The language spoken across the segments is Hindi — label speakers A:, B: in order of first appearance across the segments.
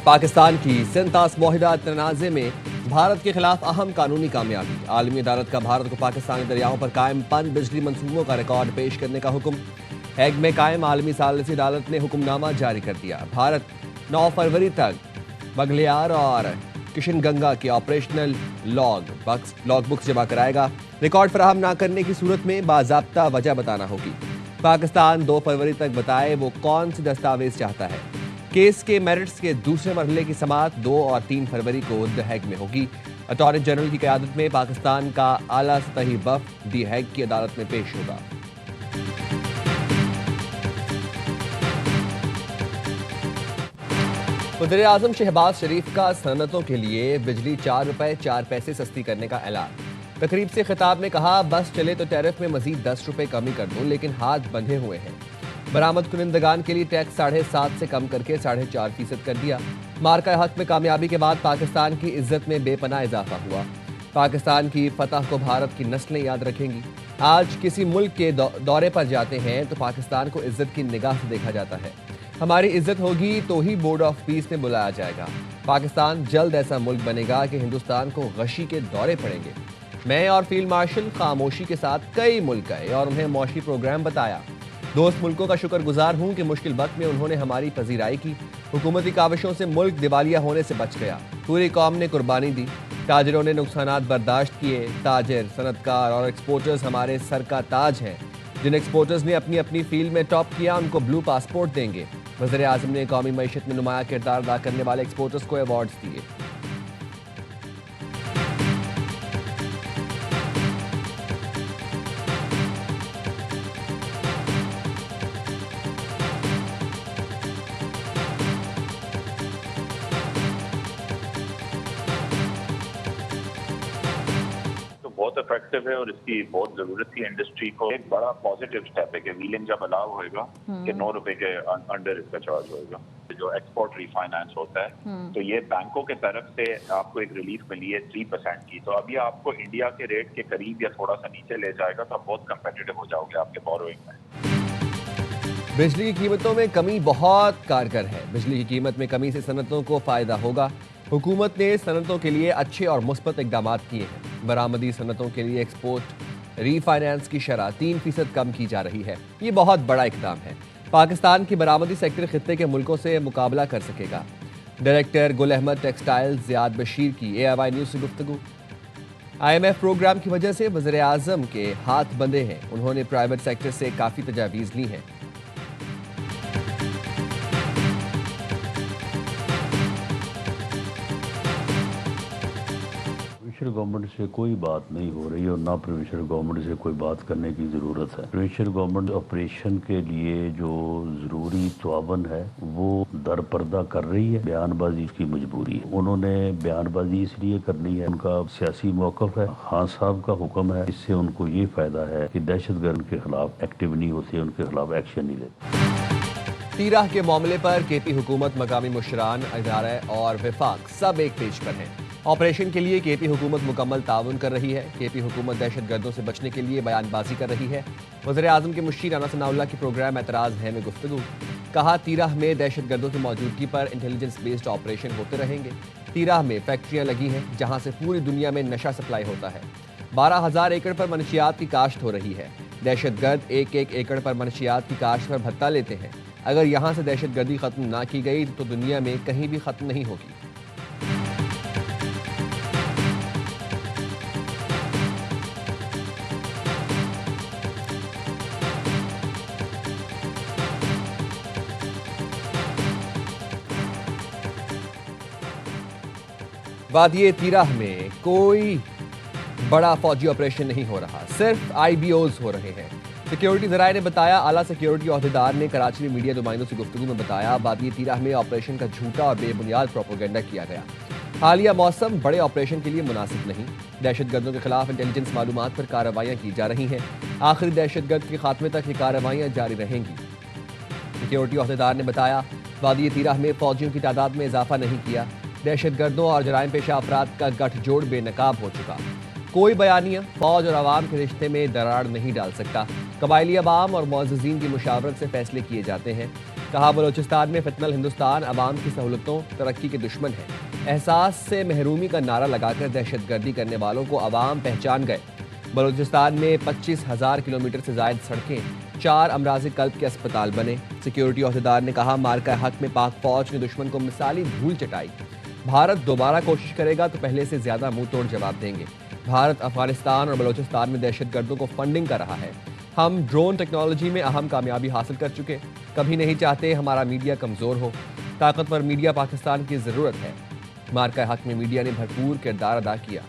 A: पाकिस्तान की सिंतास मुआहिदा तनाज़े में भारत के खिलाफ अहम कानूनी कामयाबी। आलमी अदालत का भारत को पाकिस्तानी दरियाओं पर कायम पन बिजली मंसूबों का रिकॉर्ड पेश करने का हुक्म। हैग में कायम आलमी सालिसी अदालत ने हुक्मनामा जारी कर दिया। भारत 9 फरवरी तक बगलियार और किशनगंगा के ऑपरेशनल लॉग बुक्स जमा कराएगा। रिकॉर्ड फराहम न करने की सूरत में बाज़ाब्ता वजह बताना होगी। पाकिस्तान 2 फरवरी तक बताए वो कौन सी दस्तावेज चाहता है। केस के मेरिट्स के दूसरे मरहले की समाअत 2 और 3 फरवरी को द हैग में होगी। अटॉर्नी जनरल की क़यादत में पाकिस्तान का आला सतही वफ़द द हैग की अदालत में पेश होगा। वज़ीर आज़म शहबाज शरीफ का सनअतों के लिए बिजली 4 रुपए 4 पैसे सस्ती करने का ऐलान। तकरीब से खिताब में कहा, बस चले तो टैरिफ में मजीद 10 रुपए कमी कर दो, लेकिन हाथ बंधे हुए हैं। बरामद कुनिंदगान के लिए टैक्स 7.5% से कम करके 4.5% कर दिया। मार्का हक में कामयाबी के बाद पाकिस्तान की इज्जत में बेपनाह इजाफा हुआ। पाकिस्तान की फतह को भारत की नस्लें याद रखेंगी। आज किसी मुल्क के दौरे पर जाते हैं तो पाकिस्तान को इज्जत की निगाह से देखा जाता है। हमारी इज्जत होगी तो ही बोर्ड ऑफ पीस में बुलाया जाएगा। पाकिस्तान जल्द ऐसा मुल्क बनेगा कि हिंदुस्तान को गशी के दौरे पड़ेंगे। मैं और फील्ड मार्शल खामोशी के साथ कई मुल्क गए और उन्हें मौशी प्रोग्राम बताया। दोस्त मुल्कों का शुक्रगुजार हूं कि मुश्किल वक्त में उन्होंने हमारी पजीराई की। हुकूमती काविशों से मुल्क दिवालिया होने से बच गया। पूरी कौम ने कुर्बानी दी। ताजरों ने नुकसानात बर्दाश्त किए। ताजर, सनतकार और एक्सपोर्टर्स हमारे सर का ताज हैं। जिन एक्सपोर्टर्स ने अपनी अपनी फील्ड में टॉप किया उनको ब्लू पासपोर्ट देंगे। वज़ीर आज़म ने कौमी मईशत में नुमाया किरदार अदा करने वाले एक्सपोर्टर्स को अवार्ड्स दिए।
B: बहुत इफेक्टिव है और इसकी बहुत जरूरत थी इंडस्ट्री को। एक बड़ा पॉजिटिव स्टेप है कि व्हीलिंग जब अलाउ होएगा कि 9 रुपए के अंडर इसका चार्ज होएगा। जो एक्सपोर्ट रिफाइनेंस होता है तो ये बैंकों के तरफ से आपको एक रिलीफ मिली है 3% की। तो अभी आपको इंडिया के रेट के करीब या थोड़ा सा नीचे ले जाएगा तो आप बहुत कंपेटिटिव हो जाओगे आपके बोरोइंग में।
A: बिजली की कीमतों में कमी बहुत कारगर है। बिजली की कीमत में कमी से सनतों को फायदा होगा। हुकूमत ने सनतों के लिए अच्छे और मुस्बत इकदाम किए हैं। बरामदी सनतों के लिए एक्सपोर्ट रीफाइनेंस की शरह 3% कम की जा रही है। ये बहुत बड़ा इकदाम है। पाकिस्तान की बरामदी सेक्टर खित्ते के मुल्कों से मुकाबला कर सकेगा। Director Gul Ahmed textiles Ziyad Bashir की AIY न्यूज़ से गुफ्तगू। IMF प्रोग्राम की वजह से वज़ीर आज़म के हाथ बंधे हैं। उन्होंने प्राइवेट सेक्टर से काफ़ी तजावीज़ ली हैं।
C: प्रोविंशियल गवर्नमेंट से कोई बात नहीं हो रही और ना प्रोविंशियल गवर्नमेंट से कोई बात करने की ज़रूरत है। प्रोविंशियल गवर्नमेंट ऑपरेशन के लिए जो ज़रूरी तआवन है वो दरपर्दा कर रही है। बयानबाजी की मजबूरी है। उन्होंने बयानबाजी इसलिए करनी है, उनका सियासी मौक़िफ़ है। खान साहब का हुक्म है। इससे उनको ये फ़ायदा है कि दहशतगर्द के खिलाफ एक्टिव नहीं होते, उनके खिलाफ एक्शन नहीं लेते।
A: तीराह के मामले पर KP हुकूमत, मकामी मुशरान, इदारे और विफाक सब एक पेज पर हैं। ऑपरेशन के लिए KP हुकूमत मुकम्मल ताउन कर रही है। KP हुकूमत दहशतगर्दों से बचने के लिए बयानबाजी कर रही है। वज़ीर आज़म के मुशीर राना सनाउल्लाह की प्रोग्राम एतराज़ है में गुफ्तगू। कहा, तीराह में दहशतगर्दों की मौजूदगी पर इंटेलिजेंस बेस्ड ऑपरेशन होते रहेंगे। तीराह में फैक्ट्रियाँ लगी हैं जहाँ से पूरी दुनिया में नशा सप्लाई होता है। 12,000 एकड़ पर मनशियात की काश्त हो रही है। दहशतगर्द 1-1 एकड़ पर मनशियात की काश्त पर भत्ता लेते हैं। अगर यहाँ से दहशतगर्दी ख़त्म ना की गई तो दुनिया में कहीं भी ख़त्म नहीं होगी। वादिये तीराह में कोई बड़ा फौजी ऑपरेशन नहीं हो रहा, सिर्फ IBOs हो रहे हैं। सिक्योरिटी ज़राए ने बताया। आला सिक्योरिटी ओहदेदार ने कराची में मीडिया नुमाइंदों से गुफ्तगू में बताया, वादिये तीराह में ऑपरेशन का झूठा और बेबुनियाद प्रोपेगेंडा किया गया। हालिया मौसम बड़े ऑपरेशन के लिए मुनासिब नहीं। दहशतगर्दों के खिलाफ इंटेलिजेंस मालूमात पर कार्रवाइयाँ की जा रही हैं। आखिरी दहशतगर्द के खात्मे तक ये कार्रवाइयाँ जारी रहेंगी। सिक्योरिटी ओहदेदार ने बताया, वादिये तीराह में फौजियों की तादाद में इजाफा नहीं किया। दहशतगर्दों और जराइम पेशा अफराद का गठजोड़ बेनकाब हो चुका। कोई बयानिया फौज और आवाम के रिश्ते में दरार नहीं डाल सकता। कबायली अवाम और मुअज़्ज़िज़ीन की मुशावरत से फैसले किए जाते हैं। कहा, बलोचिस्तान में फितनल हिंदुस्तान अवाम की सहूलतों तरक्की के दुश्मन है। एहसास से महरूमी का नारा लगाकर दहशतगर्दी करने वालों को अवाम पहचान गए। बलोचिस्तान में 25,000 किलोमीटर से ज़ायद सड़कें, 4 अमराज़ कल्ब के अस्पताल बने। सिक्योरिटी अहदेदार ने कहा, मार्का हक में पाक फौज ने दुश्मन को मिसाली धूल चटाई। भारत दोबारा कोशिश करेगा तो पहले से ज्यादा मुंह तोड़ जवाब देंगे। भारत अफगानिस्तान और बलोचिस्तान में दहशतगर्दों को फंडिंग कर रहा है। हम ड्रोन टेक्नोलॉजी में अहम कामयाबी हासिल कर चुके। कभी नहीं चाहते हमारा मीडिया कमजोर हो। ताकतवर मीडिया पाकिस्तान की जरूरत है। मार्का हक में मीडिया ने भरपूर किरदार अदा किया।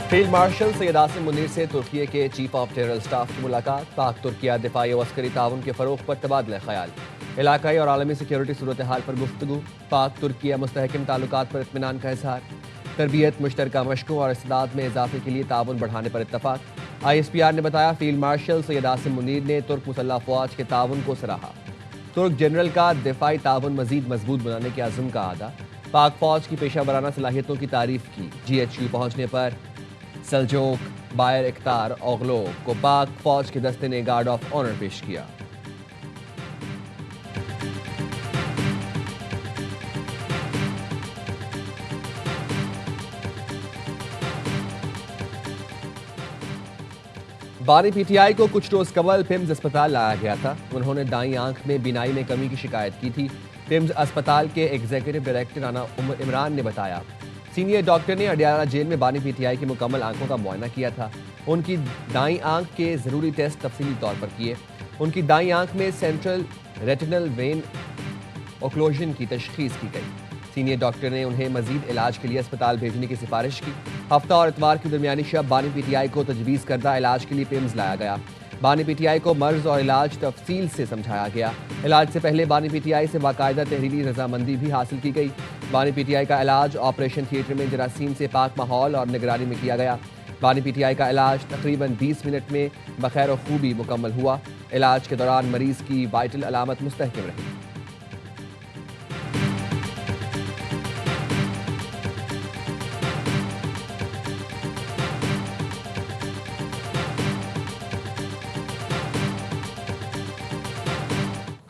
A: फील्ड मार्शल सैयद आसिम मुनीर से तुर्की के चीफ ऑफ टेरर स्टाफ की मुलाकात। पाक तुर्किया दिफाई और अस्करी ताउन के फरोग पर तबादला ख्याल। इलाकाई और आलमी सिक्योरिटी सूरत हाल पर गुफ्तगू। पाक तुर्किया मुस्तहकम ताल्लुकात पर इत्मीनान का इजहार। तरबियत, मुश्तरका मशकों और इस्तेदाद में इजाफे के लिए ताउन बढ़ाने पर इत्तफाक। ISPR ने बताया, फील्ड मार्शल सैयद आसिम मुनीर ने तुर्क मुसल्लह फौज के ताउन को सराहा। तुर्क जनरल का दिफाई ताउन मजीद मजबूत बनाने के अज़्म का आदा। पाक फौज की पेशा वराना सलाहियतों की तारीफ की। GHQ पहुंचने पर सल्जोक, बायर इख्तार ओगलो को पाक फौज के दस्ते ने गार्ड ऑफ ऑनर पेश किया। बानी PTI को कुछ रोज कबल पिम्स अस्पताल लाया गया था। उन्होंने दाईं आंख में बिनाई में कमी की शिकायत की थी। पिम्स अस्पताल के एग्जीक्यूटिव डायरेक्टर राना इमरान ने बताया, सीनियर डॉक्टर ने अडियाला जेल में बानी PTI की मुकम्मल आंखों का मुआयना किया था। उनकी दाईं आंख के जरूरी टेस्ट तफसीली तौर पर किए। उनकी दाईं आंख में सेंट्रल रेटिनल वेन ओक्लोजन की तशखीस की गई। सीनियर डॉक्टर ने उन्हें मजीद इलाज के लिए अस्पताल भेजने की सिफारिश की। हफ्ता और इतवार की दरमियानी शब बानी PTI को तजवीज़ करदा इलाज के लिए पिम्स लाया गया। बानी PTI को मर्ज और इलाज तफसील से समझाया गया। इलाज से पहले बानी PTI से बाकायदा तहरीरी रजामंदी भी हासिल की गई। बानी PTI का इलाज ऑपरेशन थिएटर में जरासीम से पाक माहौल और निगरानी में किया गया। बानी PTI का इलाज तकरीबन 20 मिनट में बखैर खूबी मुकम्मल हुआ। इलाज के दौरान मरीज की वाइटल अलामत मुस्तहकम रही।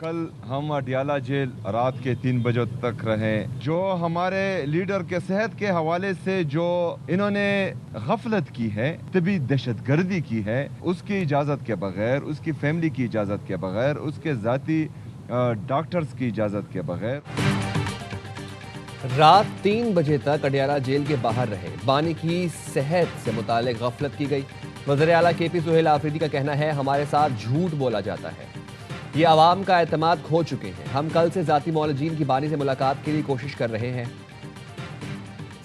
D: कल हम अडियाला जेल रात के 3 बजे तक रहे। जो हमारे लीडर के सेहत के हवाले से जो इन्होंने गफलत की है, तभी दहशतगर्दी की है, उसकी इजाज़त के बगैर, उसकी फैमिली की इजाज़त के बगैर, उसके ज़ाती डॉक्टर्स की इजाज़त के बगैर
A: रात 3 बजे तक अडियाला जेल के बाहर रहे। बानी की सेहत से मुतालिक गफलत की गई। वज़ीर आला KP सुहेल आफरीदी का कहना है, हमारे साथ झूठ बोला जाता है। ये आवाम का एतमाद खो चुके हैं। हम कल से ज़ाती मौलजीन की बानी से मुलाकात के लिए कोशिश कर रहे हैं।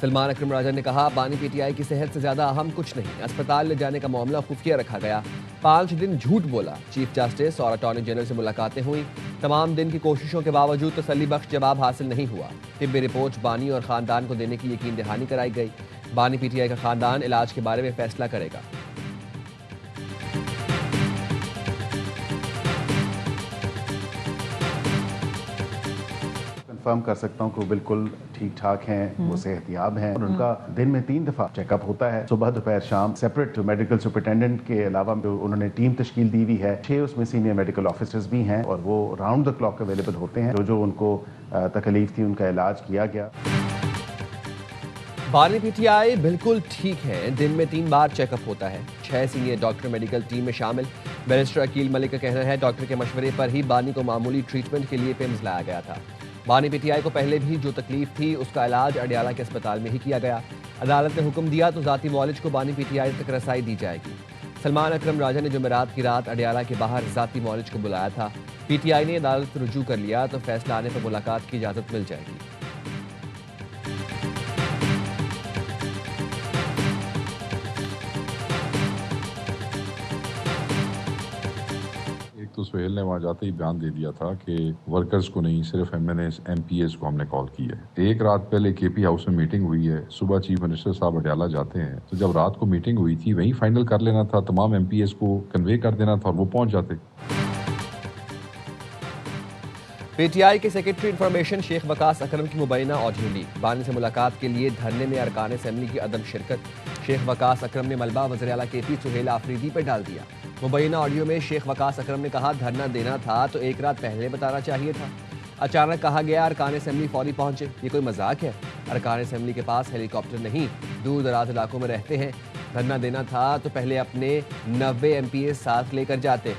A: सलमान अकरम राजा ने कहा, बानी PTI की सेहत से ज्यादा अहम कुछ नहीं। अस्पताल ले जाने का मामला खुफिया रखा गया। 5 दिन झूठ बोला। चीफ जस्टिस और अटॉर्नी जनरल से मुलाकातें हुई। तमाम दिन की कोशिशों के बावजूद तसल्ली बख्श जवाब हासिल नहीं हुआ। तिब्बी रिपोर्ट बानी और खानदान को देने की यकीन दहानी कराई गई। बानी PTI का खानदान इलाज के बारे में फैसला करेगा।
E: कंफर्म कर सकता हूँ कि वो बिल्कुल ठीक ठाक हैं, वो सेहतयाब हैं और उनका दिन में 3 दफ़ा चेकअप होता है, सुबह दोपहर शाम। सेपरेट मेडिकल सुपरिटेंडेंट के अलावा जो उन्होंने टीम तश्कील दी हुई है, 6 उसमें सीनियर मेडिकल ऑफिसर्स भी हैं और वो राउंड द क्लॉक अवेलेबल होते हैं। जो उनको तकलीफ थी उनका इलाज किया गया।
A: बानी PTI बिल्कुल ठीक है। दिन में 3 बार चेकअप होता है। 6 सीनियर डॉक्टर मेडिकल टीम में शामिल। बैरिस्टर अकील मलिक का कहना है, डॉक्टर के मशवरे पर ही बानी को मामूली ट्रीटमेंट के लिए पिम्स लाया गया था। बानी PTI को पहले भी जो तकलीफ थी उसका इलाज अडियाला के अस्पताल में ही किया गया। अदालत ने हुक्म दिया तो ज़ाती मौलिज को बानी PTI तक रसाई दी जाएगी। सलमान अकरम राजा ने जुमेरात की रात अडियाला के बाहर ज़ाती मौलिज को बुलाया था। PTI ने अदालत रुजू कर लिया तो फैसला आने पर मुलाकात की इजाज़त मिल जाएगी।
F: तो सुहेल ने वहाँ जाते ही बयान दे दिया था कि वर्कर्स को नहीं, सिर्फ MPAs को हमने कॉल की है। एक रात पहले KP हाउस में मीटिंग हुई है, सुबह चीफ मिनिस्टर साहब अडयाला जाते हैं, तो जब रात को मीटिंग हुई थी वहीं फाइनल कर लेना था, तमाम MPAs को कन्वे कर देना था और वो पहुंच जाते।
A: PTI के सेक्रेटरी इंफॉर्मेशन शेख वकास अकरम की मुबैना ऑडियो लीक। बानी से मुलाकात के लिए धरने में अरकान असेंबली की अदम शिरकत। शेख वकास अकरम ने मलबा वज़ीर आला KP सुहेल आफरीदी पर डाल दिया। मुबैना ऑडियो में शेख वकास अकरम ने कहा, धरना देना था तो एक रात पहले बताना चाहिए था। अचानक कहा गया अरकान असेंबली फौरी पहुंचे, ये कोई मजाक है? अरकान असेंबली के पास हेलीकॉप्टर नहीं, दूर दराज इलाकों में रहते हैं। धरना देना था तो पहले अपने 90 MPA साथ लेकर जाते।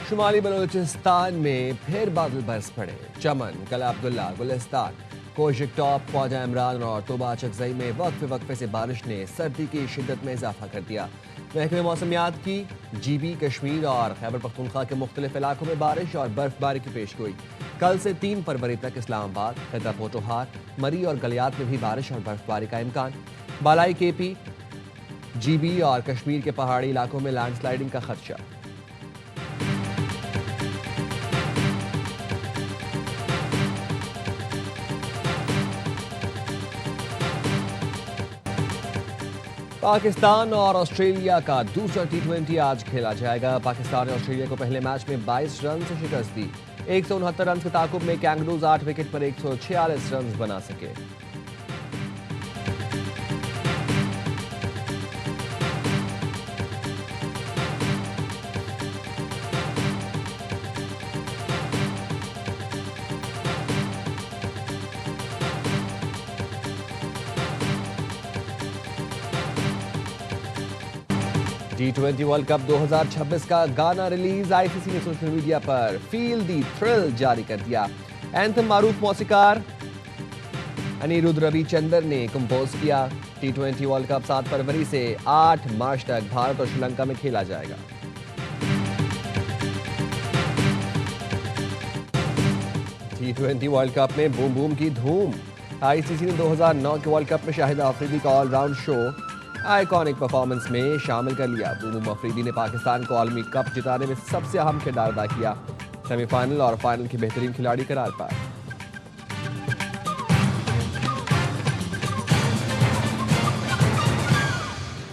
A: शुमाली बलूचिस्तान में फिर बादल बरस पड़े। चमन, कला अब्दुल्ला, गुलिस्तान, कोशिक टॉप, ख्वाजा इमरान और तोबा चकजई में वक्फे से बारिश ने सर्दी की शिद्दत में इजाफा कर दिया। महकमे मौसमियात की GB, कश्मीर और खैबर पख्तूनख्वा के मुख्तलिफ इलाकों में बारिश और बर्फबारी की पेशगोई। कल से 3 फरवरी तक इस्लामाबाद, खिता पोटोहार, मरी और गलियात में भी बारिश और बर्फबारी का इम्कान। बालाई KP, GB और कश्मीर के पहाड़ी इलाकों में लैंडस्लाइडिंग का खदशा। पाकिस्तान और ऑस्ट्रेलिया का दूसरा T20 आज खेला जाएगा। पाकिस्तान ने ऑस्ट्रेलिया को पहले मैच में 22 रन से शिकस्त दी। 169 रन के ताकुब में कैंगरूज 8 विकेट पर 146 रन बना सके। T20 वर्ल्ड कप 2026 का गाना रिलीज। ICC ने सोशल मीडिया पर फील दी थ्रिल जारी कर दिया। एंथम मारूफ मौसीकार अनिरुद्ध रविचंद्र ने कंपोज किया। T20 वर्ल्ड कप 7 फरवरी से 8 मार्च तक भारत और श्रीलंका में खेला जाएगा। T20 वर्ल्ड कप में बूम बूम की धूम। ICC ने 2009 के वर्ल्ड कप में शाहिदा अफरीदी का ऑलराउंड शो आइकॉनिक परफॉर्मेंस में शामिल कर लिया। बूम अफरीदी ने पाकिस्तान को आलमी कप जिताने में सबसे अहम किरदार अदा किया। सेमीफाइनल और फाइनल के बेहतरीन खिलाड़ी करार पाए।